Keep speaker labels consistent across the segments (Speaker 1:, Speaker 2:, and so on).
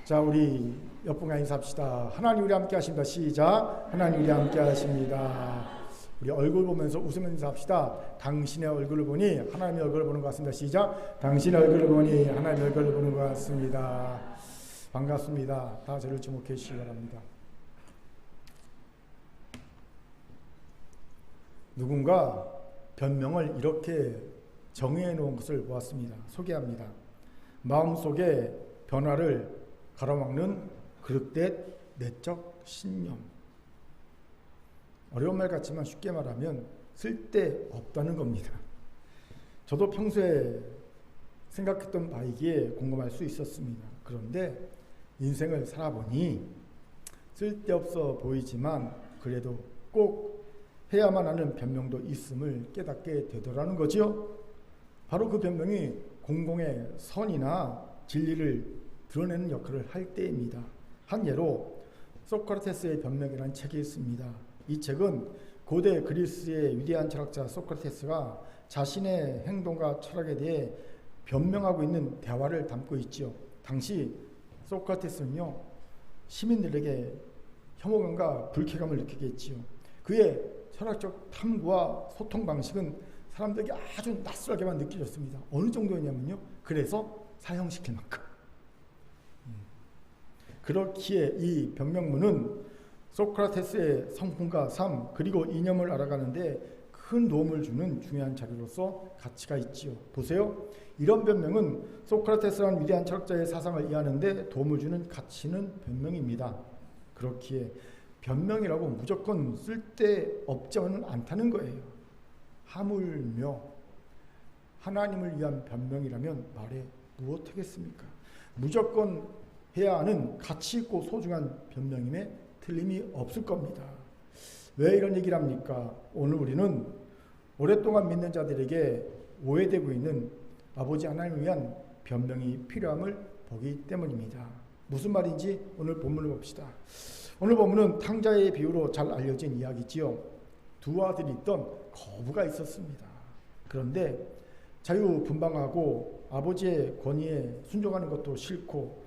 Speaker 1: 자, 우리 옆분과 인사합시다. 하나님 우리 함께 하십니다. 시작. 하나님 우리 함께 하십니다. 우리 얼굴 보면서 웃으면서 인사합시다. 당신의 얼굴을 보니 하나님의 얼굴을 보는 것 같습니다. 시작. 당신의 얼굴을 보니 하나님의 얼굴을 보는 것 같습니다. 반갑습니다. 다 저를 주목해 주시기 바랍니다. 누군가 변명을 이렇게 정의해 놓은 것을 보았습니다. 소개합니다. 마음속에 변화를 가로막는 그릇된 내적 신념. 어려운 말 같지만 쉽게 말하면 쓸데없다는 겁니다. 저도 평소에 생각했던 바이기에 공감할 수 있었습니다. 그런데 인생을 살아보니 쓸데없어 보이지만 그래도 꼭 해야만 하는 변명도 있음을 깨닫게 되더라는 거지요. 바로 그 변명이 공공의 선이나 진리를 드러내는 역할을 할 때입니다. 한 예로 소크라테스의 변명이라는 책이 있습니다. 이 책은 고대 그리스의 위대한 철학자 소크라테스가 자신의 행동과 철학에 대해 변명하고 있는 대화를 담고 있지요. 당시 소크라테스는요, 시민들에게 혐오감과 불쾌감을 느끼게 했지요. 그의 철학적 탐구와 소통 방식은 사람들에게 아주 낯설게만 느껴졌습니다. 어느 정도였냐면요, 그래서 사형시킬 만큼. 그렇기에 이 변명문은 소크라테스의 성품과 삶 그리고 이념을 알아가는데 큰 도움을 주는 중요한 자료로서 가치가 있지요. 보세요. 이런 변명은 소크라테스라는 위대한 철학자의 사상을 이해하는데 도움을 주는 가치 있는 변명입니다. 그렇기에 변명이라고 무조건 쓸데없지는 않다는 거예요. 하물며 하나님을 위한 변명이라면 말해 무엇하겠습니까? 무조건 해야 하는 가치 있고 소중한 변명임에 틀림이 없을 겁니다. 왜 이런 얘기를 합니까? 오늘 우리는 오랫동안 믿는 자들에게 오해되고 있는 아버지 하나님을 위한 변명이 필요함을 보기 때문입니다. 무슨 말인지 오늘 본문을 봅시다. 오늘 본문은 탕자의 비유로 잘 알려진 이야기지요. 두 아들이 있던 거부가 있었습니다. 그런데 자유분방하고 아버지의 권위에 순종하는 것도 싫고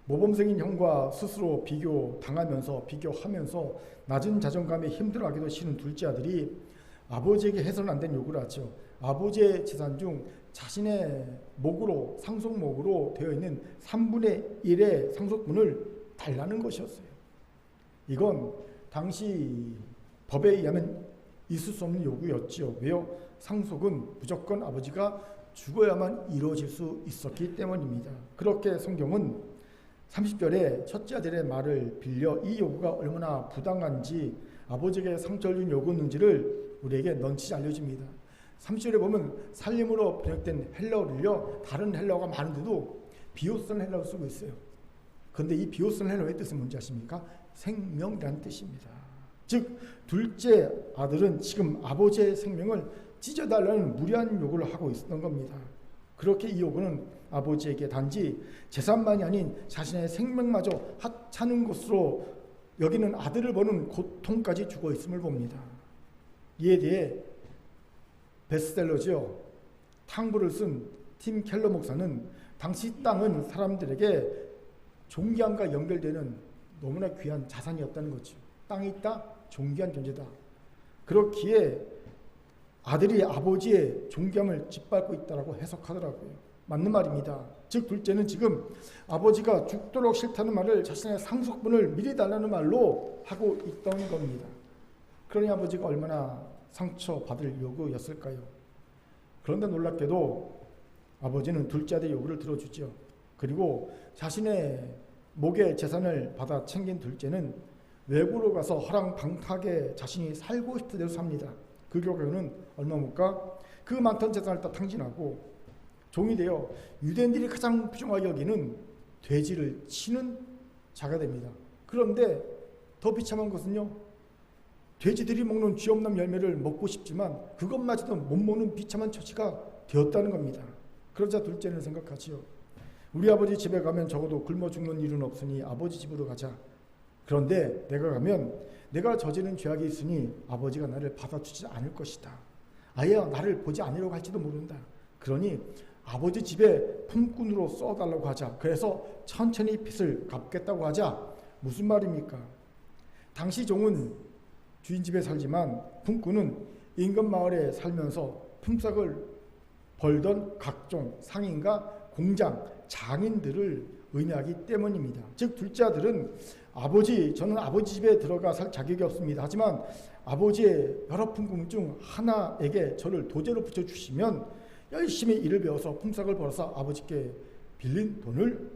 Speaker 1: 모범생인 형과 스스로 비교하면서 낮은 자존감에 힘들어하기도 싫은 둘째 아들이 아버지에게 해서는 안 되는 요구를 하죠. 아버지의 재산 중 자신의 목으로 상속목으로 되어 있는 3분의 1의 상속분을 달라는 것이었어요. 이건 당시 법에 의하면 있을 수 없는 요구였지요. 왜요? 상속은 무조건 아버지가 죽어야만 이루어질 수 있었기 때문입니다. 그렇게 성경은 30절에 첫째 아들의 말을 빌려 이 요구가 얼마나 부당한지 아버지에게 상처를 준 요구였는지를 우리에게 넌치 알려줍니다. 30절에 보면 살림으로 번역된 헬라어를요, 다른 헬라어가 많은데도 비오스라는 헬라어를 쓰고 있어요. 그런데 이 비오스라는 헬라어의 뜻은 뭔지 아십니까? 생명이라는 뜻입니다. 즉 둘째 아들은 지금 아버지의 생명을 찢어달라는 무리한 요구를 하고 있었던 겁니다. 그렇게 이 요구는 아버지에게 단지 재산만이 아닌 자신의 생명마저 하찮은 것으로 여기는 아들을 보는 고통까지 주고 있음을 봅니다. 이에 대해 베스트셀러죠. 탕부를 쓴 팀 켈러 목사는 당시 땅은 사람들에게 존귀함과 연결되는 너무나 귀한 자산이었다는 거죠. 땅이 있다? 존귀한 존재다. 그렇기에 아들이 아버지의 존귀함을 짓밟고 있다고 해석하더라고요. 맞는 말입니다. 즉 둘째는 지금 아버지가 죽도록 싫다는 말을 자신의 상속분을 미리 달라는 말로 하고 있던 겁니다. 그러니 아버지가 얼마나 상처받을 요구였을까요? 그런데 놀랍게도 아버지는 둘째 아들의 요구를 들어주죠. 그리고 자신의 목의 재산을 받아 챙긴 둘째는 외국으로 가서 허랑방탕하게 자신이 살고 싶은 대로 삽니다. 그 결과는 얼마 못 가 그 많던 재산을 다 탕진하고 종이 되어 유대인들이 가장 부정하게 여기는 돼지를 치는 자가 됩니다. 그런데 더 비참한 것은요, 돼지들이 먹는 쥐엄남 열매를 먹고 싶지만 그것마저도 못 먹는 비참한 처지가 되었다는 겁니다. 그러자 둘째는 생각하지요. 우리 아버지 집에 가면 적어도 굶어 죽는 일은 없으니 아버지 집으로 가자. 그런데 내가 가면 내가 저지른 죄악이 있으니 아버지가 나를 받아주지 않을 것이다. 아예 나를 보지 않으려고 할지도 모른다. 그러니 아버지 집에 품꾼으로 써달라고 하자. 그래서 천천히 빚을 갚겠다고 하자. 무슨 말입니까? 당시 종은 주인 집에 살지만 품꾼은 인근 마을에 살면서 품삯을 벌던 각종 상인과 공장, 장인들을 의미하기 때문입니다. 즉 둘째 아들은 저는 아버지 집에 들어가 살 자격이 없습니다. 하지만 아버지의 여러 품꾼 중 하나에게 저를 도제로 붙여주시면 열심히 일을 배워서 품삯을 벌어서 아버지께 빌린 돈을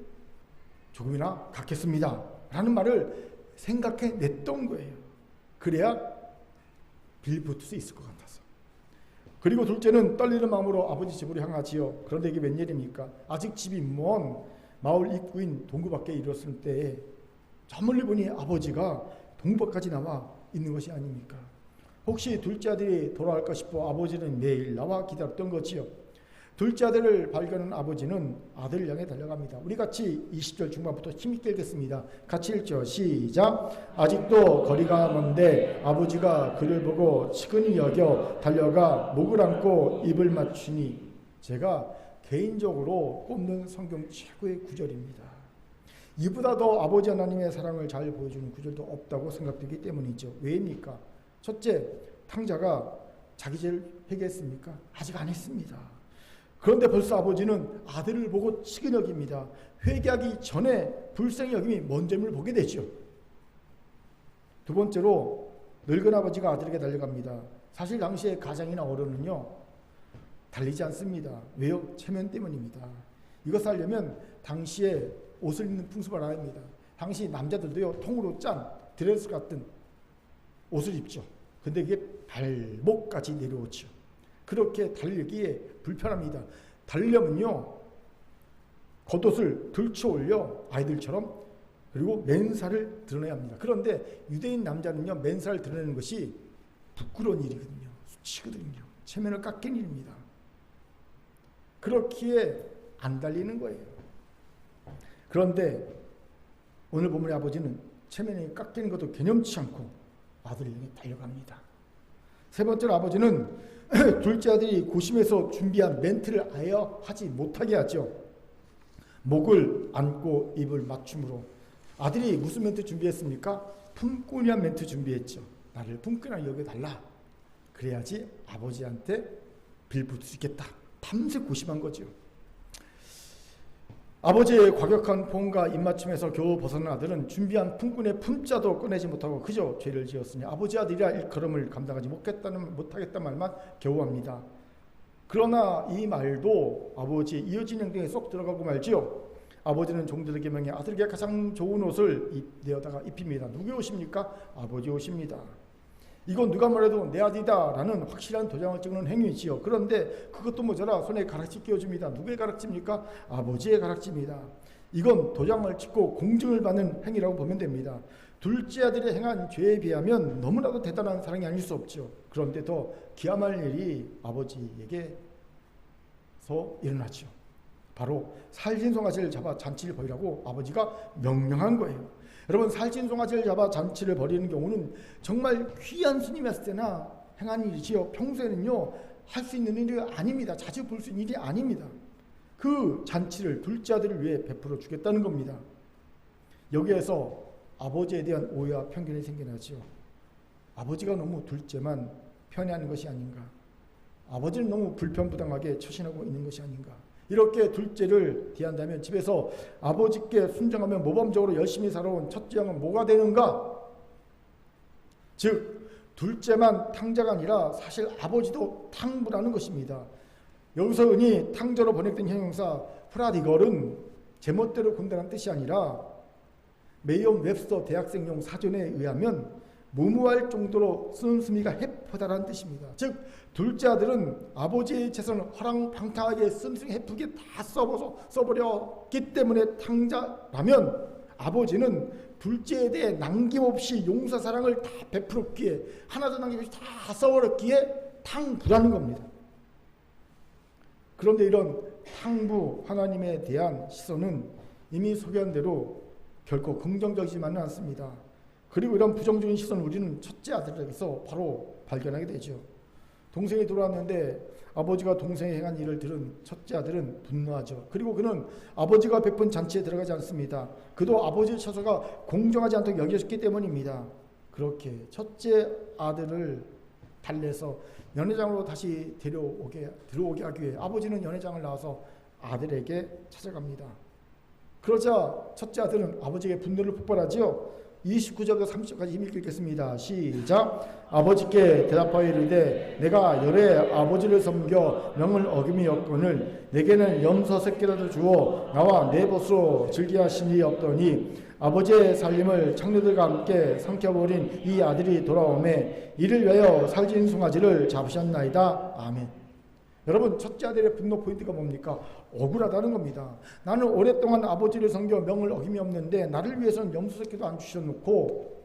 Speaker 1: 조금이나 갚겠습니다. 라는 말을 생각해냈던 거예요. 그래야 빌붙을 수 있을 것 같아서. 그리고 둘째는 떨리는 마음으로 아버지 집으로 향하지요. 그런데 이게 웬일입니까? 아직 집이 먼 마을 입구인 동구 밖에 이르렀을 때에 저 멀리 보니 아버지가 동구 밖까지 나와 있는 것이 아닙니까? 혹시 둘째 아들이 돌아올까 싶어 아버지는 매일 나와 기다렸던 거지요. 둘째 아들을 발견한 아버지는 아들을 향해 달려갑니다. 우리 같이 20절 중반부터 힘있게 읽겠습니다. 같이 읽죠. 시작. 아직도 거리가 먼데 아버지가 그를 보고 측은히 여겨 달려가 목을 안고 입을 맞추니, 제가 개인적으로 꼽는 성경 최고의 구절입니다. 이보다 더 아버지 하나님의 사랑을 잘 보여주는 구절도 없다고 생각되기 때문이죠. 왜입니까? 첫째, 탕자가 자기 죄를 회개했습니까? 아직 안 했습니다. 그런데 벌써 아버지는 아들을 보고 측은히 여깁니다. 회개하기 전에 불쌍히 여김이 먼 점을 보게 되죠. 두 번째로 늙은 아버지가 아들에게 달려갑니다. 사실 당시에 가장이나 어른은요 달리지 않습니다. 왜요? 체면 때문입니다. 이것을 하려면 당시에 옷을 입는 풍습을 알아야 합니다. 당시 남자들도요 통으로 짠 드레스 같은 옷을 입죠. 근데 이게 발목까지 내려오죠. 그렇게 달리기에 불편합니다. 달리려면요 겉옷을 들쳐 올려 아이들처럼, 그리고 맨살을 드러내야 합니다. 그런데 유대인 남자는요 맨살을 드러내는 것이 부끄러운 일이거든요. 수치거든요. 체면을 깎인 일입니다. 그렇기에 안 달리는 거예요. 그런데 오늘 본문의 아버지는 체면이 깎이는 것도 개념치 않고 아들을 향해 달려갑니다. 세 번째로 아버지는 둘째 아들이 고심해서 준비한 멘트를 아예 하지 못하게 하죠. 목을 안고 입을 맞춤으로. 아들이 무슨 멘트 준비했습니까? 품꾼이란 멘트 준비했죠. 나를 품꾼이라 여겨달라. 그래야지 아버지한테 빌붙을 수 있겠다. 밤새 고심한 거죠. 아버지의 과격한 포옹과 입맞춤에서 겨우 벗어난 아들은 준비한 품꾼의 품자도 꺼내지 못하고 그저 죄를 지었으니 아버지 아들이라 일컬음을 감당하지 못하겠다는 말만 겨우 합니다. 그러나 이 말도 아버지의 이어진 행동에 쏙 들어가고 말지요. 아버지는 종들에게 명해 아들에게 가장 좋은 옷을 내어다가 입힙니다. 누구의 옷입니까? 아버지 옷입니다. 이건 누가 뭐래도 내 아들이다 라는 확실한 도장을 찍는 행위지요. 그런데 그것도 모자라 손에 가락지 끼워줍니다. 누구의 가락지입니까? 아버지의 가락지입니다. 이건 도장을 찍고 공증을 받는 행위라고 보면 됩니다. 둘째 아들이 행한 죄에 비하면 너무나도 대단한 사랑이 아닐 수 없죠. 그런데 더 기함할 일이 아버지에게서 일어나죠. 바로 살진송아지를 잡아 잔치를 벌이라고 아버지가 명령한 거예요. 여러분, 살찐송아지를 잡아 잔치를 벌이는 경우는 정말 귀한 스님이었을 때나 행한 일이지요. 평소에는요 할 수 있는 일이 아닙니다. 자주 볼 수 있는 일이 아닙니다. 그 잔치를 둘째 아들을 위해 베풀어 주겠다는 겁니다. 여기에서 아버지에 대한 오해와 편견이 생겨나죠. 아버지가 너무 둘째만 편애하는 것이 아닌가. 아버지는 너무 불편부당하게 처신하고 있는 것이 아닌가. 이렇게 둘째를 대한다면 집에서 아버지께 순종하며 모범적으로 열심히 살아온 첫째 양은 뭐가 되는가? 즉 둘째만 탕자가 아니라 사실 아버지도 탕부라는 것입니다. 여기서 흔히 탕자로 번역된 형용사 프라디걸은 제멋대로 군다는 뜻이 아니라 메이엄 웹스터 대학생용 사전에 의하면 무모할 정도로 쓰는 의미가 해프다라는 뜻입니다. 즉 둘째 아들은 아버지의 재산을 허랑방탕하게 씀씀이 해프게 다 써버렸기 때문에 탕자라면, 아버지는 둘째에 대해 남김없이 용서사랑을 다 베풀었기에 하나도 남김없이 다 써버렸기에 탕부라는 겁니다. 그런데 이런 탕부 하나님에 대한 시선은 이미 소개한 대로 결코 긍정적이지만은 않습니다. 그리고 이런 부정적인 시선을 우리는 첫째 아들에게서 바로 발견하게 되죠. 동생이 돌아왔는데 아버지가 동생이 행한 일을 들은 첫째 아들은 분노하죠. 그리고 그는 아버지가 베푼 잔치에 들어가지 않습니다. 그도 아버지의 처소가 공정하지 않도록 여겨졌기 때문입니다. 그렇게 첫째 아들을 달래서 연회장으로 다시 들어오게 하기 위해 아버지는 연회장을 나와서 아들에게 찾아갑니다. 그러자 첫째 아들은 아버지에게 분노를 폭발하지요. 29절부터 30절까지 힘있게 읽겠습니다. 시작. 아버지께 대답하여 이르되 내가 열에 아버지를 섬겨 명을 어김이었거늘 내게는 염소 새끼라도 주어 나와 내 벗으로 즐겨 하시니 없더니 아버지의 살림을 창녀들과 함께 삼켜버린 이 아들이 돌아오매 이를 위하여 살진 송아지를 잡으셨나이다. 아멘. 여러분, 첫째 아들의 분노 포인트가 뭡니까? 억울하다는 겁니다. 나는 오랫동안 아버지를 섬겨 명을 어김이 없는데 나를 위해서는 염소 새끼도 안 주셔놓고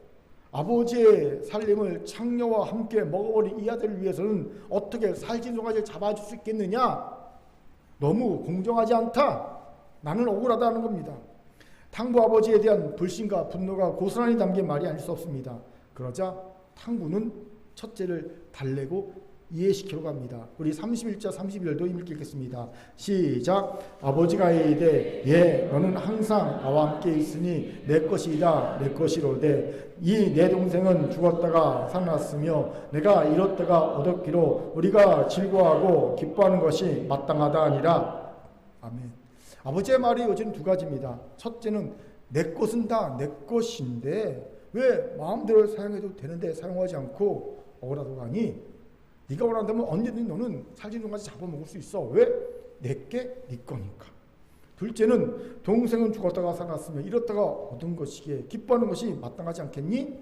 Speaker 1: 아버지의 살림을 창녀와 함께 먹어버린 이 아들을 위해서는 어떻게 살진 송아지를 잡아줄 수 있겠느냐? 너무 공정하지 않다. 나는 억울하다는 겁니다. 탕부 아버지에 대한 불신과 분노가 고스란히 담긴 말이 아닐 수 없습니다. 그러자 탕부는 첫째를 달래고 이해시키려고 합니다. 우리 31절 32절도 힘있게 읽겠습니다. 시작. 아버지가 이르되 예 너는 항상 나와 함께 있으니 내 것이다 내 것이로되 이 내 동생은 죽었다가 살아났으며 내가 잃었다가 얻었기로 우리가 즐거워하고 기뻐하는 것이 마땅하다 아니라. 아멘. 아버지의 말이 요즘 두 가지입니다. 첫째는 내 것은 다 내 것인데 왜 마음대로 사용해도 되는데 사용하지 않고 억울하다고 하니? 네가 원한다면 언제든 너는 살진 송아지 잡아먹을 수 있어. 왜? 내게 네 거니까. 둘째는 동생은 죽었다가 살아났으며 잃었다가 얻은 것이기에 기뻐하는 것이 마땅하지 않겠니?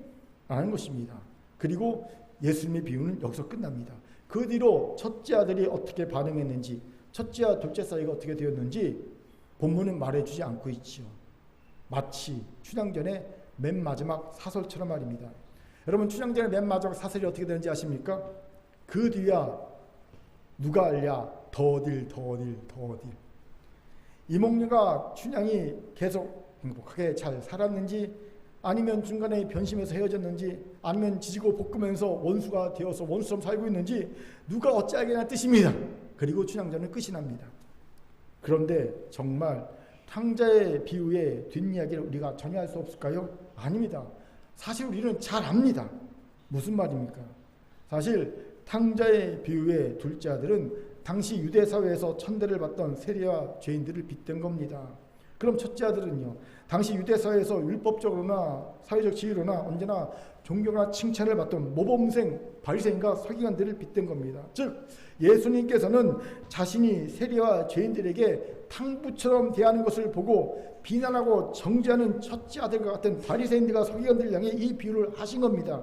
Speaker 1: 라는 것입니다. 그리고 예수님의 비유는 여기서 끝납니다. 그 뒤로 첫째 아들이 어떻게 반응했는지 첫째와 둘째 사이가 어떻게 되었는지 본문은 말해주지 않고 있지요. 마치 춘향전의 맨 마지막 사설처럼 말입니다. 여러분, 춘향전의 맨 마지막 사설이 어떻게 되는지 아십니까? 그 뒤야 누가 알랴 더딜 이몽룡과 춘향이 계속 행복하게 잘 살았는지 아니면 중간에 변심해서 헤어졌는지 아니면 지지고 볶으면서 원수가 되어서 원수처럼 살고 있는지 누가 어찌 알겠냐는 뜻입니다. 그리고 춘향전은 끝이 납니다. 그런데 정말 탕자의 비유의 뒷이야기를 우리가 전혀 알 수 없을까요? 아닙니다. 사실 우리는 잘 압니다. 무슨 말입니까? 사실 탕자의 비유의 둘째 아들은 당시 유대 사회에서 천대를 받던 세리와 죄인들을 빗댄 겁니다. 그럼 첫째 아들은요, 당시 유대 사회에서 율법적으로나 사회적 지위로나 언제나 존경과 칭찬을 받던 모범생 바리새인과 서기관들을 빗댄 겁니다. 즉 예수님께서는 자신이 세리와 죄인들에게 탕부처럼 대하는 것을 보고 비난하고 정죄하는 첫째 아들과 같은 바리새인들과 서기관들을 향해 이 비유를 하신 겁니다.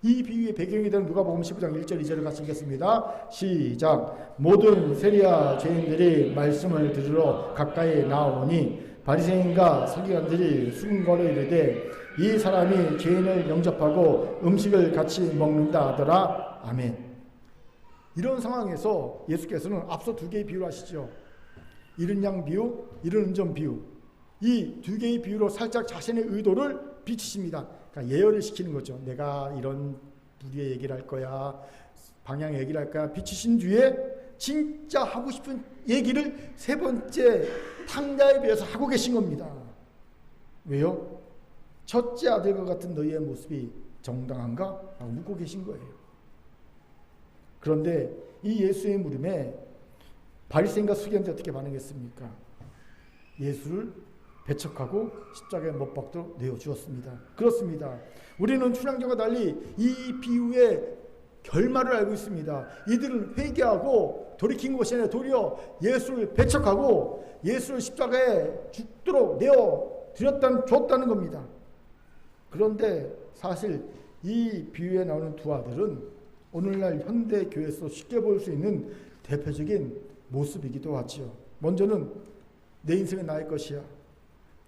Speaker 1: 이 비유의 배경이 되는 누가복음 19장 1절 2절을 같이 읽겠습니다. 시작. 모든 세리와 죄인들이 말씀을 들으러 가까이 나오니 바리새인과 서기관들이 수군거려 이르되 이 사람이 죄인을 영접하고 음식을 같이 먹는다 하더라. 아멘. 이런 상황에서 예수께서는 앞서 두 개의 비유를 하시죠. 잃은 양 비유, 잃은 은전 비유. 이 두 개의 비유로 살짝 자신의 의도를 비치십니다. 그러니까 예열을 시키는 거죠. 내가 이런 부류의 얘기를 할 거야. 방향 얘기를 할 거야. 비치신 뒤에 진짜 하고 싶은 얘기를 세 번째 탕자에 비해서 하고 계신 겁니다. 왜요? 첫째 아들과 같은 너희의 모습이 정당한가? 라고 묻고 계신 거예요. 그런데 이 예수의 물음에 바리새인과 서기관들이 어떻게 반응했습니까? 예수를 배척하고 십자가에 못 박도록 내어주었습니다. 그렇습니다. 우리는 춘향전과 달리 이 비유의 결말을 알고 있습니다. 이들은 회개하고 돌이킨 것이 아니라 도리어 예수를 배척하고 예수를 십자가에 죽도록 줬다는 겁니다. 그런데 사실 이 비유에 나오는 두 아들은 오늘날 현대 교회에서 쉽게 볼 수 있는 대표적인 모습이기도 하지요. 먼저는 내 인생은 나의 것이야.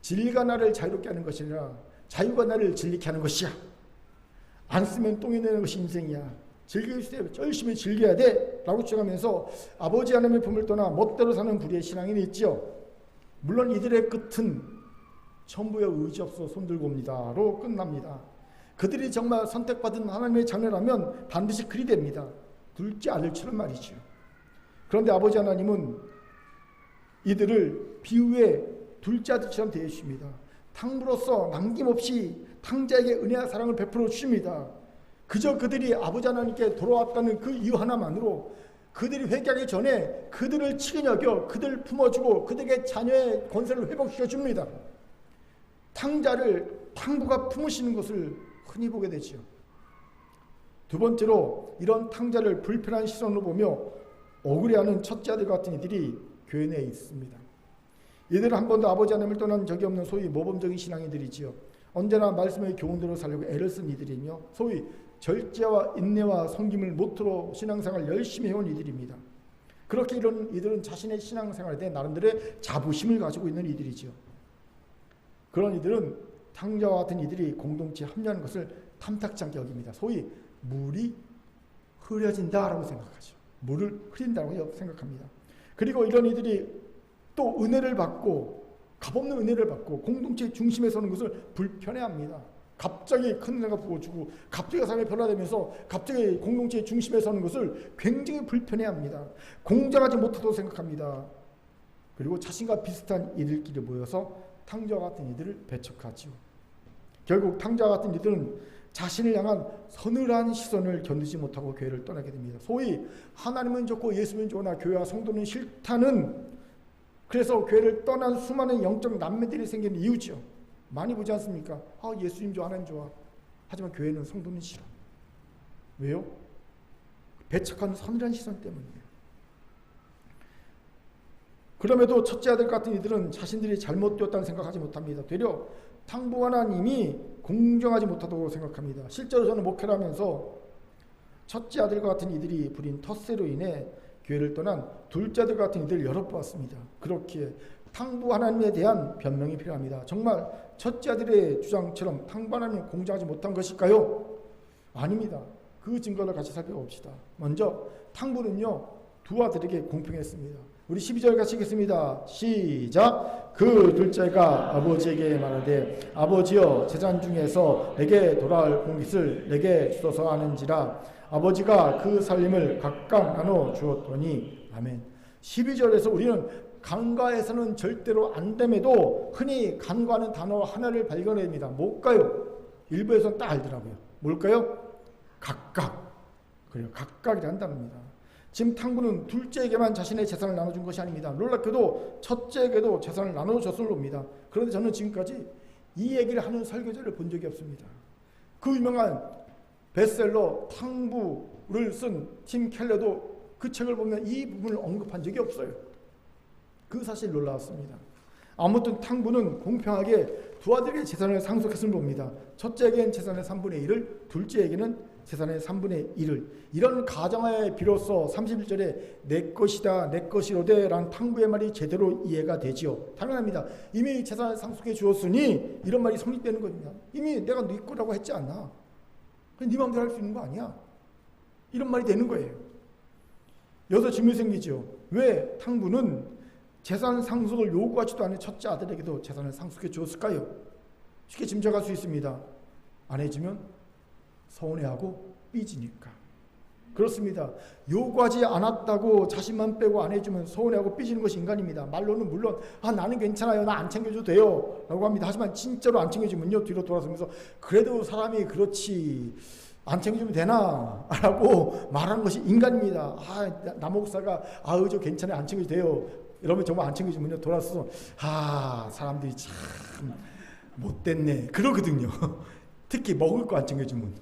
Speaker 1: 진리가 나를 자유롭게 하는 것이 아니라 자유가 나를 진리케 하는 것이야. 안 쓰면 똥이 되는 것이 인생이야. 즐길 때 열심히 즐겨야 돼 라고 주장하면서 아버지 하나님의 품을 떠나 멋대로 사는 불의의 신앙인이 있죠. 물론 이들의 끝은 천부의 의지 없어 손들고 옵니다 로 끝납니다. 그들이 정말 선택받은 하나님의 자녀라면 반드시 그리 됩니다. 둘째 아들처럼 말이죠. 그런데 아버지 하나님은 이들을 비유의 둘째 아들처럼 대해주십니다. 탕부로서 남김없이 탕자에게 은혜와 사랑을 베풀어 주십니다. 그저 그들이 아버지 하나님께 돌아왔다는 그 이유 하나만으로 그들이 회개하기 전에 그들을 친히 여겨 그들을 품어주고 그들에게 자녀의 권세를 회복시켜 줍니다. 탕자를 탕부가 품으시는 것을 흔히 보게 되죠. 두 번째로 이런 탕자를 불편한 시선으로 보며 억울해하는 첫째 아들 같은 이들이 교회 내에 있습니다. 이들은 한 번도 아버지 하나님을 떠난 적이 없는 소위 모범적인 신앙인들이지요. 언제나 말씀의 교훈대로 살려고 애를 쓴 이들이며 소위 절제와 인내와 섬김을 모토로 신앙생활을 열심히 해온 이들입니다. 그렇게 이런 이들은 자신의 신앙생활에 대해 나름대로의 자부심을 가지고 있는 이들이죠. 그런 이들은 탕자와 같은 이들이 공동체에 합류하는 것을 탐탁지 않게 여깁니다. 소위 물이 흐려진다라고 생각하죠. 물을 흐린다고 생각합니다. 그리고 이런 이들이 또 은혜를 받고 값없는 은혜를 받고 공동체 중심에 서는 것을 불편해합니다. 갑자기 큰 은혜가 부어주고 갑자기 삶이 변화되면서 갑자기 공동체 중심에 서는 것을 굉장히 불편해합니다. 공정하지 못하다고 생각합니다. 그리고 자신과 비슷한 이들끼리 모여서 탕자와 같은 이들을 배척하지요. 결국 탕자와 같은 이들은 자신을 향한 서늘한 시선을 견디지 못하고 교회를 떠나게 됩니다. 소위 하나님은 좋고 예수님은 좋으나 교회와 성도는 싫다는, 그래서 교회를 떠난 수많은 영적 난매들이 생기는 이유죠. 많이 보지 않습니까? 예수님 좋아, 하나님 좋아. 하지만 교회는 성도는 싫어. 왜요? 배척한 서늘한 시선 때문이에요. 그럼에도 첫째 아들 같은 이들은 자신들이 잘못되었다는 생각하지 못합니다. 되려 탕부 하나님이 공정하지 못하다고 생각합니다. 실제로 저는 목회를 하면서 첫째 아들과 같은 이들이 부린 텃세로 인해 교회를 떠난 둘째 아들 같은 이들을 여러 보았습니다. 그렇기에 탕부 하나님에 대한 변명이 필요합니다. 정말 첫째 아들의 주장처럼 탕부 하나님은 공정하지 못한 것일까요? 아닙니다. 그 증거를 같이 살펴봅시다. 먼저 탕부는요, 두 아들에게 공평했습니다. 우리 12절 같이 읽겠습니다. 시작. 그 둘째가 아버지에게 말하되 아버지여 재산 중에서 내게 돌아올 공깃을 내게 주소서 하는지라. 아버지가 그 살림을 각각 나눠 주었더니. 아멘. 12절에서 우리는 간과해서는 절대로 안 됨에도 흔히 간과하는 단어 하나를 발견합니다. 뭘까요? 일부에서는 딱 알더라고요. 뭘까요? 각각. 그래요. 각각이라는 단어입니다. 지금 탕부는 둘째에게만 자신의 재산을 나눠준 것이 아닙니다. 놀랍게도 첫째에게도 재산을 나눠줬을 봅니다. 그런데 저는 지금까지 이 얘기를 하는 설교자를 본 적이 없습니다. 그 유명한 베스트셀러 탕부를 쓴 팀 켈러도 그 책을 보면 이 부분을 언급한 적이 없어요. 그 사실 놀라웠습니다. 아무튼 탕부는 공평하게 두 아들에게 재산을 상속했음을 봅니다. 첫째에게는 재산의 3분의 1을, 둘째에게는 재산의 3분의 1을. 이런 가정하에 비로소 31절에 내 것이다 내 것이로되 라는 탕부의 말이 제대로 이해가 되지요. 당연합니다. 이미 재산을 상속해 주었으니 이런 말이 성립되는 겁니다. 이미 내가 네 거라고 했지 않나. 그냥 네 마음대로 할 수 있는 거 아니야. 이런 말이 되는 거예요. 여기서 질문이 생기죠. 왜 탕부는 재산 상속을 요구하지도 않은 첫째 아들에게도 재산을 상속해 주었을까요? 쉽게 짐작할 수 있습니다. 안 해주면 서운해하고 삐지니까. 그렇습니다. 요구하지 않았다고 자신만 빼고 안 해주면 서운해하고 삐지는 것이 인간입니다. 말로는 물론 나는 괜찮아요, 나 안 챙겨줘도 돼요 라고 합니다. 하지만 진짜로 안 챙겨주면요, 뒤로 돌아서면서 그래도 사람이 그렇지 안 챙겨주면 되나 라고 말하는 것이 인간입니다. 나 목사가 저 괜찮아요, 안 챙겨줘도 돼요 이러면 정말 안 챙겨주면요, 돌아서서 사람들이 참 못됐네 그러거든요. 특히 먹을 거 안 챙겨주면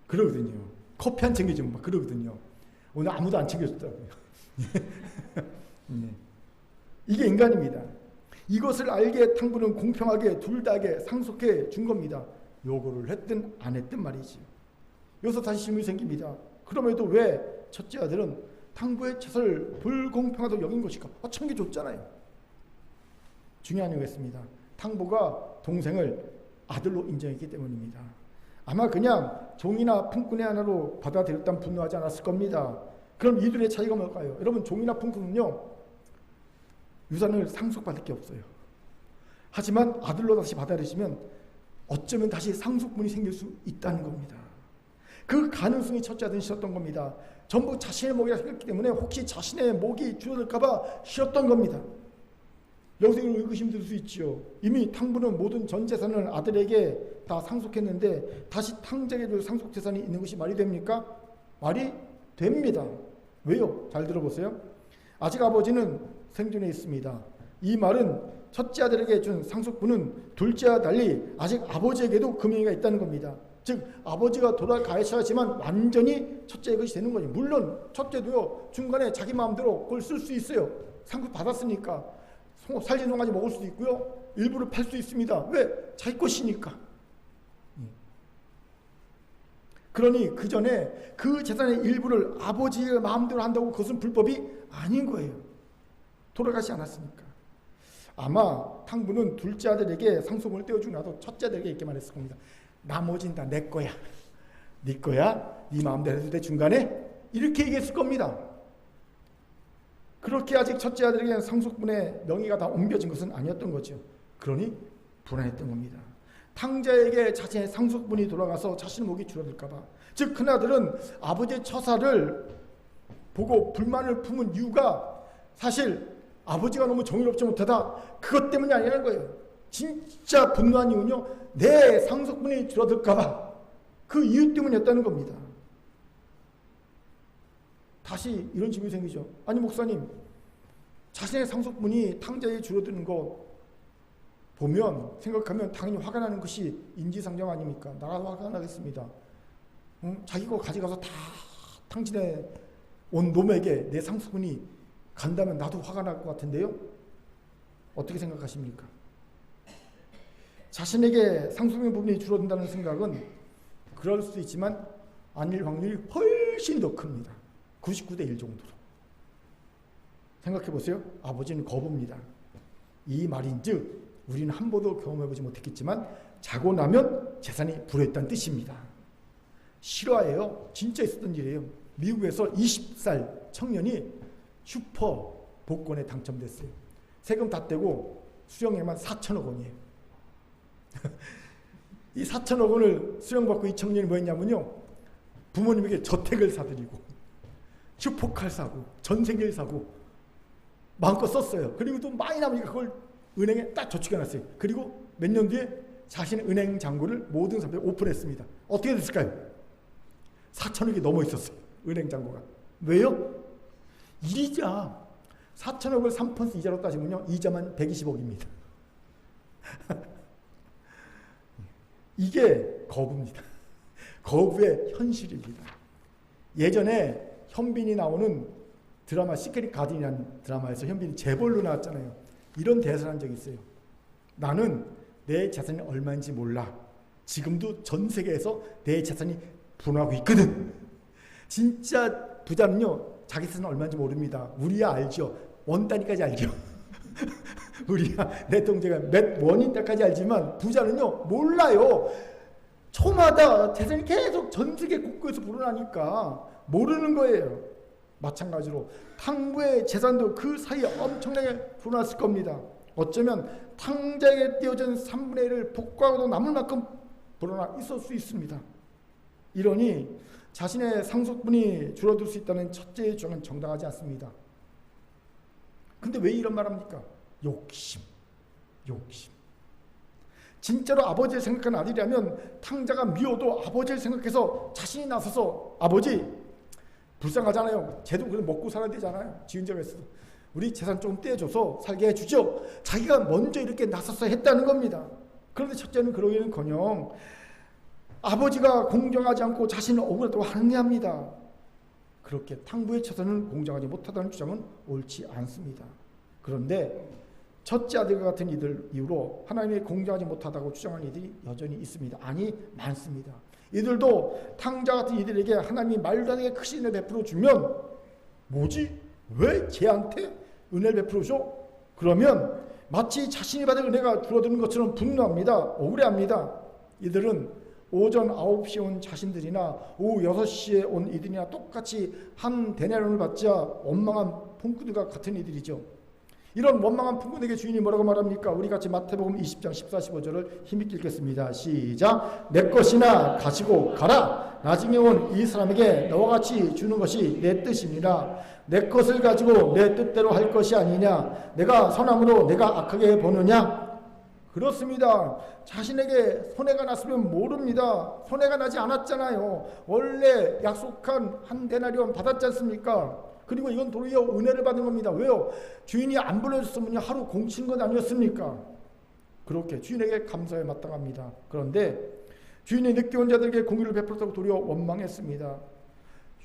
Speaker 1: 그러거든요. 커피 안 챙겨주면 막 그러거든요. 오늘 아무도 안 챙겨줬다고요. 네. 이게 인간입니다. 이것을 알게 탕부는 공평하게 둘 다에게 상속해 준 겁니다. 요구를 했든 안 했든 말이지. 여기서 다시 질문이 생깁니다. 그럼에도 왜 첫째 아들은 탕부의 재산을 불공평하다고 여긴 것일까? 챙겨줬잖아요. 중요한 이유가 있습니다. 탕부가 동생을 아들로 인정했기 때문입니다. 아마 그냥 종이나 품꾼의 하나로 받아들였다면 분노하지 않았을 겁니다. 그럼 이들의 차이가 뭘까요? 여러분, 종이나 품꾼은요, 유산을 상속받을 게 없어요. 하지만 아들로 다시 받아들이시면 어쩌면 다시 상속분이 생길 수 있다는 겁니다. 그 가능성이 첫째 아들은 싫었던 겁니다. 전부 자신의 목이라 생각했기 때문에 혹시 자신의 목이 줄어들까봐 싫었던 겁니다. 여기서 의구심 들 수 있죠. 이미 탕부는 모든 전 재산을 아들에게 다 상속했는데 다시 탕자에게 줄 상속 재산이 있는 것이 말이 됩니까? 말이 됩니다. 왜요? 잘 들어보세요. 아직 아버지는 생존해 있습니다. 이 말은 첫째 아들에게 준 상속분은 둘째와 달리 아직 아버지에게도 금액이 있다는 겁니다. 즉 아버지가 돌아가셔야지만 완전히 첫째의 것이 되는 거죠. 물론 첫째도요 중간에 자기 마음대로 그걸 쓸 수 있어요. 상속 받았으니까 살진 송아지 먹을 수도 있고요. 일부를 팔 수 있습니다. 왜? 자기 것이니까. 그러니 그 전에 그 재산의 일부를 아버지의 마음대로 한다고 그것은 불법이 아닌 거예요. 돌아가지 않았으니까. 아마 탕부는 둘째 아들에게 상속을 떼어주고 나서 첫째 아들에게 이렇게 말했을 겁니다. 나머지는 다 내 거야. 네 거야. 네 마음대로 해도 돼 중간에. 이렇게 얘기했을 겁니다. 그렇게 아직 첫째 아들에게 상속분의 명의가 다 옮겨진 것은 아니었던 거죠. 그러니 불안했던 겁니다. 탕자에게 자신의 상속분이 돌아가서 자신의 목이 줄어들까 봐. 즉 큰아들은 아버지의 처사를 보고 불만을 품은 이유가 사실 아버지가 너무 정의롭지 못하다 그것 때문이 아니라는 거예요. 진짜 분노한 이유는요. 내 상속분이 줄어들까 봐. 그 이유 때문이었다는 겁니다. 다시 이런 질문이 생기죠. 아니 목사님, 자신의 상속분이 탕자에 줄어드는 거 보면 생각하면 당연히 화가 나는 것이 인지상정 아닙니까? 나라도 화가 나겠습니다. 자기 거 가져가서 다 탕진해 온 놈에게 내 상속분이 간다면 나도 화가 날 것 같은데요? 어떻게 생각하십니까? 자신에게 상속의 부분이 줄어든다는 생각은 그럴 수 있지만 아닐 확률이 훨씬 더 큽니다. 99대 1 정도로. 생각해 보세요. 아버지는 거부입니다. 이 말인즉 우리는 한 번도 경험해보지 못했겠지만 자고 나면 재산이 불어있다는 뜻입니다. 실화예요. 진짜 있었던 일이에요. 미국에서 20살 청년이 슈퍼 복권에 당첨됐어요. 세금 다 떼고 수령액만 4천억 원이에요. 이 4천억 원을 수령받고 이 청년이 뭐 했냐면요. 부모님에게 저택을 사드리고 슈퍼카를 사고 전세기를 사고 마음껏 썼어요. 그리고 또 많이 남으니까 그걸 은행에 딱 저축해놨어요. 그리고 몇 년 뒤에 자신의 은행 잔고를 모든 사람들이 오픈했습니다. 어떻게 됐을까요? 4천억이 넘어 있었어요. 은행 잔고가. 왜요? 이자 4천억을 3% 이자로 따지면요. 이자만 120억입니다. 이게 거부입니다. 거부의 현실입니다. 예전에 현빈이 나오는 드라마 시크릿 가든이라는 드라마에서 현빈이 재벌로 나왔잖아요. 이런 대사를 한 적이 있어요. 나는 내 재산이 얼마인지 몰라. 지금도 전 세계에서 내 재산이 분화하고 있거든. 진짜 부자는요. 자기 재산은 얼마인지 모릅니다. 우리야 알죠. 원 단위까지 알죠. 우리야 내 동생가 몇 원인까지 알지만 부자는요. 몰라요. 초마다 재산이 계속 전 세계 곳곳에서 불어나니까 모르는 거예요. 마찬가지로 탕부의 재산도 그 사이에 엄청나게 불어났을 겁니다. 어쩌면 탕자에게 띄어진 3분의 1을 복구하고도 남을 만큼 불어나 있을 수 있습니다. 이러니 자신의 상속분이 줄어들 수 있다는 첫째의 주장은 정당하지 않습니다. 근데 왜 이런 말 합니까? 욕심. 진짜로 아버지를 생각하는 아들이라면 탕자가 미워도 아버지를 생각해서 자신이 나서서 아버지 불쌍하잖아요. 쟤도 그래도 먹고 살아야 되잖아요. 지은 자가 있어도. 우리 재산 좀 떼줘서 살게 해주죠. 자기가 먼저 이렇게 나서서 했다는 겁니다. 그런데 첫째는 그러기는커녕 아버지가 공정하지 않고 자신을 억울하다고 항의합니다. 그렇게 탕부의 처사는 공정하지 못하다는 주장은 옳지 않습니다. 그런데 첫째 아들과 같은 이들 이후로 하나님이 공정하지 못하다고 주장하는 이들이 여전히 있습니다. 아니 많습니다. 이들도 탕자 같은 이들에게 하나님이 말도 안 되게 크신 은혜를 베풀어 주면 뭐지? 왜 쟤한테 은혜를 베풀어 줘? 그러면 마치 자신이 받은 은혜가 줄어드는 것처럼 분노합니다. 억울해합니다. 이들은 오전 9시에 온 자신들이나 오후 6시에 온 이들이나 똑같이 한 데나리온을 받자 원망한 폰꾸드가 같은 이들이죠. 이런 원망한 풍군에게 주인이 뭐라고 말합니까? 우리 같이 마태복음 20장 14, 15절을 힘있게 읽겠습니다. 시작. 내 것이나 가지고 가라. 나중에 온 이 사람에게 너와 같이 주는 것이 내 뜻입니다. 내 것을 가지고 내 뜻대로 할 것이 아니냐. 내가 선함으로 내가 악하게 보느냐. 그렇습니다. 자신에게 손해가 났으면 모릅니다. 손해가 나지 않았잖아요. 원래 약속한 한 데나리온 받았지 않습니까? 그리고 이건 도리어 은혜를 받은 겁니다. 왜요? 주인이 안 불러줬으면 하루 공친 건 아니었습니까? 그렇게 주인에게 감사에 마땅합니다. 그런데 주인이 늦게 온 자들에게 공의를 베풀었다고 도리어 원망했습니다.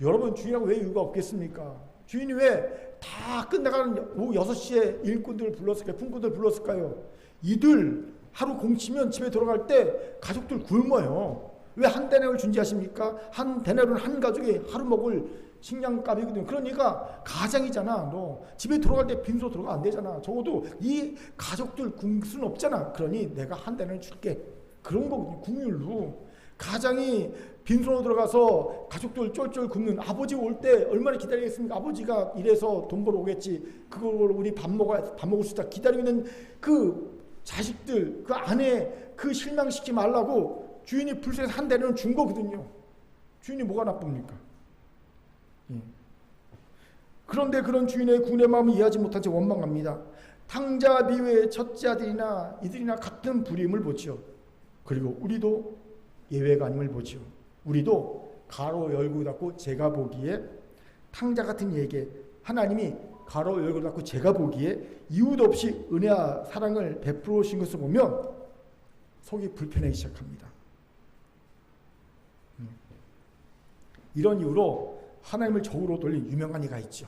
Speaker 1: 여러분, 주인하고 왜 이유가 없겠습니까? 주인이 왜 다 끝나가는 오후 6시에 일꾼들을 불렀을까요? 품꾼들을 불렀을까요? 이들 하루 공치면 집에 돌아갈 때 가족들 굶어요. 왜 한 데나리온을 준지하십니까? 한 데나리온은 한 가족이 하루 먹을 식량값이거든요. 그러니까 가장이잖아. 너 집에 돌아갈 때 빈손으로 돌아가 안 되잖아. 적어도 이 가족들 굶을 수는 없잖아. 그러니 내가 한 데나리온 줄게. 그런 거거든요. 궁율로. 가장이 빈손으로 들어가서 가족들 쫄쫄 굶는 아버지 올 때 얼마나 기다리겠습니까? 아버지가 일해서 돈 벌어 오겠지. 그걸 우리 밥 먹을 수 있다 기다리고 있는 그 자식들, 그 아내, 그 실망시키지 말라고 주인이 불쌍해서 한 대는 준 거거든요. 주인이 뭐가 나쁩니까? 그런데 그런 주인의 군의 마음을 이해하지 못한 채 원망합니다. 탕자 미외의 첫째 아들이나 이들이나 같은 불임을 보지요. 그리고 우리도 예외가 아님을 보지요. 우리도 가로 열고 닫고 제가 보기에 탕자 같은 이에게 하나님이 가로 열고 닫고 제가 보기에 이유도 없이 은혜와 사랑을 베풀어 오신 것을 보면 속이 불편하기 시작합니다. 이런 이유로 하나님을 적으로 돌린 유명한 이가 있죠.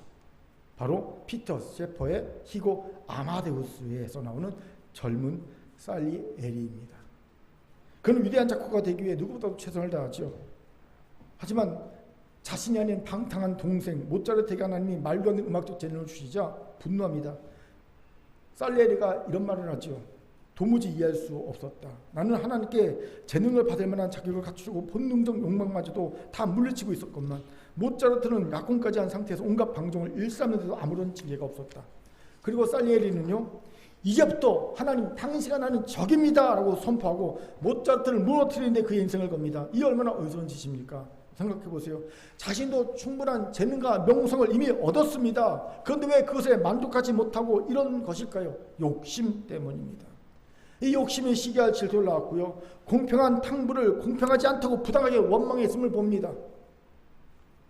Speaker 1: 바로 피터 셰퍼의 희고 아마데우스에서 나오는 젊은 살리에리입니다. 그는 위대한 작곡가가 되기 위해 누구보다도 최선을 다하죠. 하지만 자신이 아닌 방탕한 동생 모차르트에게 하나님이 말도 안 되는 음악적 재능을 주시자 분노합니다. 살리에리가 이런 말을 하죠. 도무지 이해할 수 없었다. 나는 하나님께 재능을 받을 만한 자격을 갖추고 본능적 욕망마저도 다 물리치고 있었건만 모차르트는 약혼까지 한 상태에서 온갖 방종을 일삼는데도 아무런 징계가 없었다. 그리고 살리에리는요. 이제부터 하나님 당신과 나는 적입니다 라고 선포하고 모차르트를 무너뜨리는데 그의 인생을 겁니다. 이 얼마나 어리석은 짓입니까? 생각해보세요. 자신도 충분한 재능과 명성을 이미 얻었습니다. 그런데 왜 그것에 만족하지 못하고 이런 것일까요? 욕심 때문입니다. 이 욕심이 시기할 질투를 낳았고요. 공평한 탕부를 공평하지 않다고 부당하게 원망했음을 봅니다.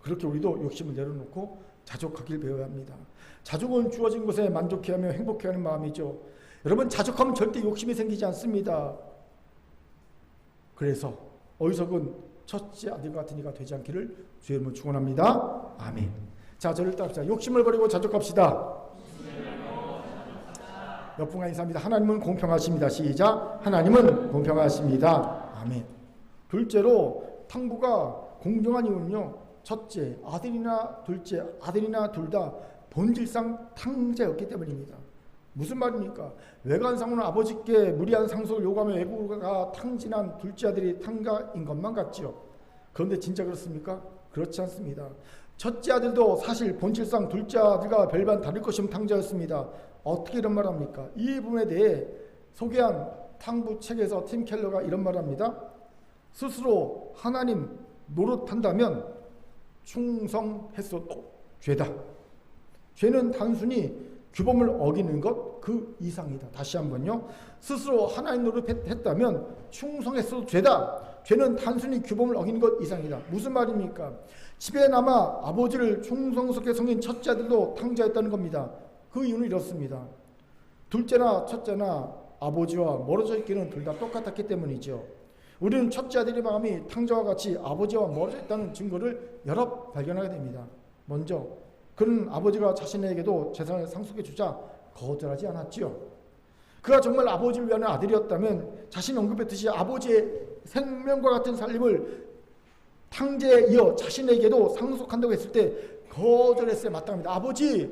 Speaker 1: 그렇게 우리도 욕심을 내려놓고 자족하길 배워야 합니다. 자족은 주어진 것에 만족해하며 행복해하는 마음이죠. 여러분, 자족하면 절대 욕심이 생기지 않습니다. 그래서 어리석은 첫째 아들 같은 이가 되지 않기를 주의 이름으로 축원합니다. 아멘. 자, 저를 따릅시다. 욕심을 버리고 자족합시다. 몇 분간 인사합니다. 하나님은 공평하십니다. 시작. 하나님은 공평하십니다. 아멘. 둘째로 탕부가 공정한 이유는요. 첫째, 아들이나 둘째, 아들이나 둘 다 본질상 탕자였기 때문입니다. 무슨 말입니까? 외관상으로는 아버지께 무리한 상속을 요구하며 외부가 탕진한 둘째 아들이 탕가인 것만 같지요. 그런데 진짜 그렇습니까? 그렇지 않습니다. 첫째 아들도 사실 본질상 둘째 아들과 별반 다를 것이 없는 탕자였습니다. 어떻게 이런 말을 합니까? 이 부분에 대해 소개한 탕부 책에서 팀 켈러가 이런 말을 합니다. 스스로 하나님 노릇한다면 충성했어도 죄다. 죄는 단순히 규범을 어기는 것 그 이상이다. 다시 한번요. 스스로 하나님 노릇했다면 충성했어도 죄다. 죄는 단순히 규범을 어기는 것 이상이다. 무슨 말입니까? 집에 남아 아버지를 충성스럽게 섬긴 첫째 아들도 탕자였다는 겁니다. 그 이유는 이렇습니다. 둘째나 첫째나 아버지와 멀어져 있기는 둘 다 똑같았기 때문이죠. 우리는 첫째 아들의 마음이 탕자와 같이 아버지와 멀어져 있다는 증거를 여러 발견하게 됩니다. 먼저 그는 아버지가 자신에게도 재산을 상속해 주자 거절하지 않았지요. 그가 정말 아버지를 위하는 아들이었다면 자신이 언급했듯이 아버지의 생명과 같은 살림을 탕제에 이어 자신에게도 상속한다고 했을 때 거절했어야 마땅합니다. 아버지,